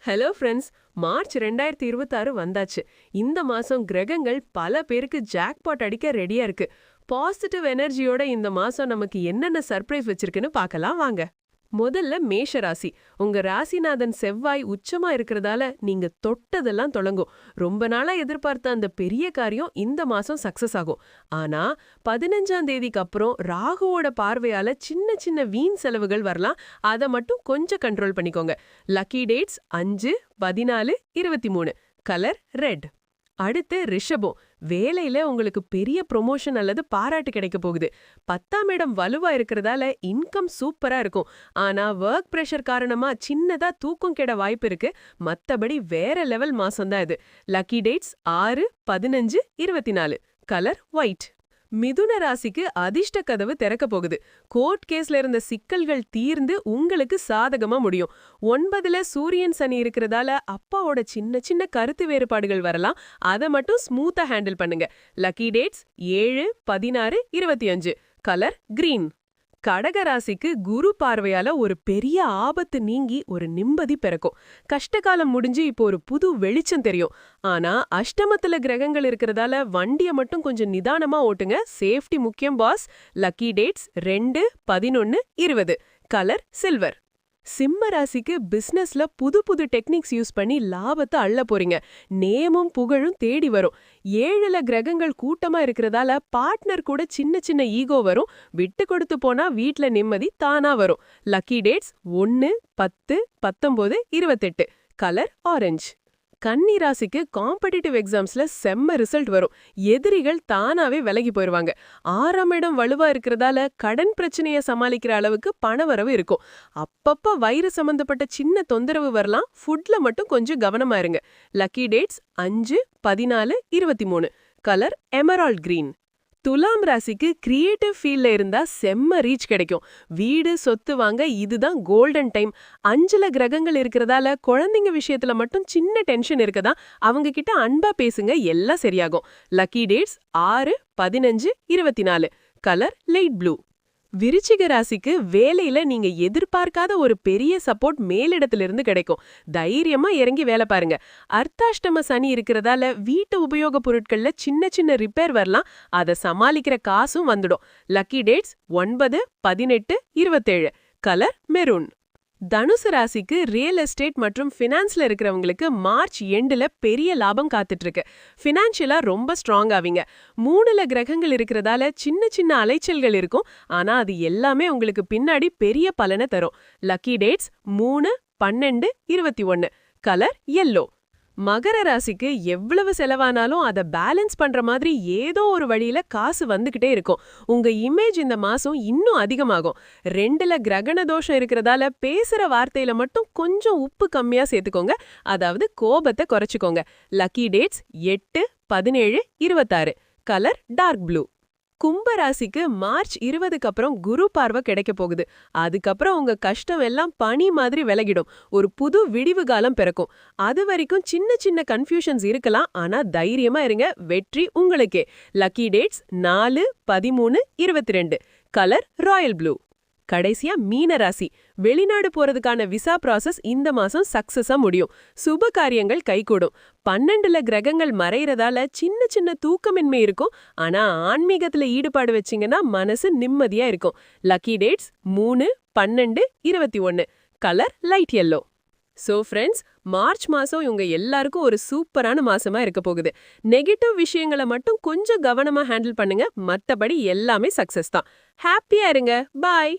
Hello friends. March 2026 வந்தாச்சு. இந்த மாசம் கிரகங்கள் பல பேருக்கு ஜாக்பாட் அடிக்க ரெடியா இருக்கு. பாசிட்டிவ் எனர்ஜியோட இந்த மாசம் நமக்கு என்னென்ன சர்ப்ரைஸ் வச்சிருக்குன்னு பார்க்கலாம் வாங்க. முதல்ல மேஷ ராசி. உங்க ராசிநாதன் செவ்வாய் உச்சமா இருக்கிறதால நீங்க தொட்டதெல்லாம் தொடங்கும். ரொம்ப நாளா எதிர்பார்த்த அந்த பெரிய காரியம் இந்த மாசம் சக்சஸ் ஆகும். ஆனா 15ஆம் தேதிக்கு அப்புறம் ராகுவோட பார்வையால சின்ன சின்ன வீண் செலவுகள் வரலாம். அதை மட்டும் கொஞ்சம் கண்ட்ரோல் பண்ணிக்கோங்க. Lucky dates 5, 14, 23. Colour red. அடுத்து ரிஷபம். வேலையில உங்களுக்கு பெரிய ப்ரொமோஷன் அல்லது பாராட்டு கிடைக்க போகுது. 10ஆம் இடம் வலுவா இருக்கிறதால இன்கம் சூப்பரா இருக்கும். ஆனா ஒர்க் பிரஷர் காரணமா சின்னதா தூக்கம் கெட வாய்ப்பு இருக்கு. மத்தபடி வேற லெவல் மாசம் தான் இது. Lucky dates 6, 15, 24. Colour white. மிதுன ராசிக்கு அதிர்ஷ்ட கதவு திறக்க போகுது. கோர்ட் கேஸ்ல இருந்த சிக்கல்கள் தீர்ந்து உங்களுக்கு சாதகமா முடியும். 9ல சூரியன் சனி இருக்கிறதால அப்பாவோட சின்ன சின்ன கருத்து வேறுபாடுகள் வரலாம். அதை மட்டும் ஸ்மூத்தா ஹேண்டில் பண்ணுங்க. Lucky dates 7, 16, 25. Colour green. கடக ராசிக்கு குரு பார்வையால ஒரு பெரிய ஆபத்து நீங்கி ஒரு நிம்மதி பிறக்கும். கஷ்டகாலம் முடிஞ்சு இப்போ ஒரு புது வெளிச்சம் தெரியும். ஆனா அஷ்டமத்துல கிரகங்கள் இருக்கிறதால வண்டியை மட்டும் கொஞ்சம் நிதானமா ஓட்டுங்க. சேஃப்டி முக்கியம் boss. Lucky dates 2, 11, 20. Colour silver. சிம்ம ராசிக்கு பிசினஸ்ல புது புது டெக்னிக்ஸ் யூஸ் பண்ணி லாபத்தை அள்ள போறீங்க. நேமும் புகழும் தேடி வரும். 7ல கிரகங்கள் கூட்டமா இருக்கிறதால பார்ட்னர் கூட சின்ன சின்ன ஈகோ வரும். விட்டு கொடுத்து போனா வீட்ல நிம்மதி தானா வரும். Lucky dates 1, 10, 19, 28. Colour orange. கன்னி ராசிக்கு காம்படிட்டிவ் எக்ஸாம்ஸ்ல செம்ம ரிசல்ட் வரும். எதிரிகள் தானாவே விலகி போயிருவாங்க. 6ஆம் இடம் வலுவா இருக்கிறதால கடன் பிரச்சனைய சமாளிக்கிற அளவுக்கு பணவரவு இருக்கும். அப்பப்ப வயிறு சம்பந்தப்பட்ட சின்ன தொந்தரவு வரலாம். ஃபுட்ல மட்டும் கொஞ்சம் கவனமா இருங்க. Lucky dates 5, 14, 23. Colour emerald green. துலாம் ராசிக்கு கிரியேட்டிவ் ஃபீல்ட்ல இருந்தா செம்ம ரீச் கிடைக்கும். வீடு சொத்து வாங்க இதுதான் கோல்டன் டைம். 5ல கிரகங்கள் இருக்கிறதால குழந்தைங்க விஷயத்துல மட்டும் சின்ன டென்ஷன் இருக்கதா. அவங்க கிட்ட அன்பா பேசுங்க, எல்லாம் சரியாகும். Lucky dates 6, 15, 24. Colour light blue. விருச்சிக ராசிக்கு வேலையில நீங்க எதிர்பார்க்காத ஒரு பெரிய சப்போர்ட் மேலிடத்திலிருந்து கிடைக்கும். தைரியமா இறங்கி வேலை பாருங்க. அர்த்தாஷ்டம சனி இருக்கிறதால வீட்டு உபயோக பொருட்கள்ல சின்ன சின்ன ரிப்பேர் வரலாம். அதை சமாளிக்கிற காசும் வந்துடும். Lucky dates 9, 18, 27. Colour maroon. தனுசு ராசிக்கு ரியல் எஸ்டேட் மற்றும் ஃபினான்ஸ்ல இருக்கிறவங்களுக்கு மார்ச் எண்டுல பெரிய லாபம் காத்துட்டு இருக்கு. ஃபினான்ஷியலா ரொம்ப ஸ்ட்ராங் ஆவீங்க. 3ல கிரகங்கள் இருக்கிறதால சின்ன சின்ன அலைச்சல்கள் இருக்கும். ஆனா அது எல்லாமே உங்களுக்கு பின்னாடி பெரிய பலனை தரும். Lucky dates 3, 12, 21. Colour yellow. மகர ராசிக்கு எவ்வளவு செலவானாலும் அதை பேலன்ஸ் பண்ற மாதிரி ஏதோ ஒரு வழியில காசு வந்துகிட்டே இருக்கும். உங்க இமேஜ் இந்த மாசம் இன்னும் அதிகமாகும். 2ல கிரகண தோஷம் இருக்கிறதால பேசுற வார்த்தையில மட்டும் கொஞ்சம் உப்பு கம்மியா சேர்த்துக்கோங்க. அதாவது கோபத்தை குறைச்சுக்கோங்க. Lucky dates 8, 17, 26. Colour dark blue. கும்ப ராசிக்கு மார்ச் 20க்கு அப்புறம் குரு பார்வை கிடைக்க போகுது. அதுக்கப்புறம் உங்க கஷ்டம் எல்லாம் பனி மாதிரி விலகிடும். ஒரு புது விடிவு காலம் பிறக்கும். அது வரைக்கும் சின்ன சின்ன கன்ஃபியூஷன்ஸ் இருக்கலாம். ஆனா தைரியமா இருங்க, வெற்றி உங்களுக்கே. Lucky dates 4, 13, 22. Colour Royal blue. கடைசியா மீன ராசி. வெளிநாடு போறதுக்கான விசா ப்ராசஸ் இந்த மாசம் சக்சஸா முடியும். சுப காரியங்கள் கைகூடும். 12ல கிரகங்கள் மறைறதால சின்ன சின்ன தூக்கமின்மை இருக்கும். ஆனா ஆன்மீகத்துல ஈடுபாடு வச்சீங்கன்னா மனசு நிம்மதியா இருக்கும். Lucky dates 3, 12, 21. Colour light yellow. So friends, March மாசம் இவங்க எல்லாருக்கும் ஒரு சூப்பரான மாசமா இருக்க போகுது. நெகட்டிவ் விஷயங்களை மட்டும் கொஞ்சம் கவனமா ஹேண்டில் பண்ணுங்க. மத்தபடி எல்லாமே சக்சஸ் தான். ஹாப்பியா இருங்க. பாய்.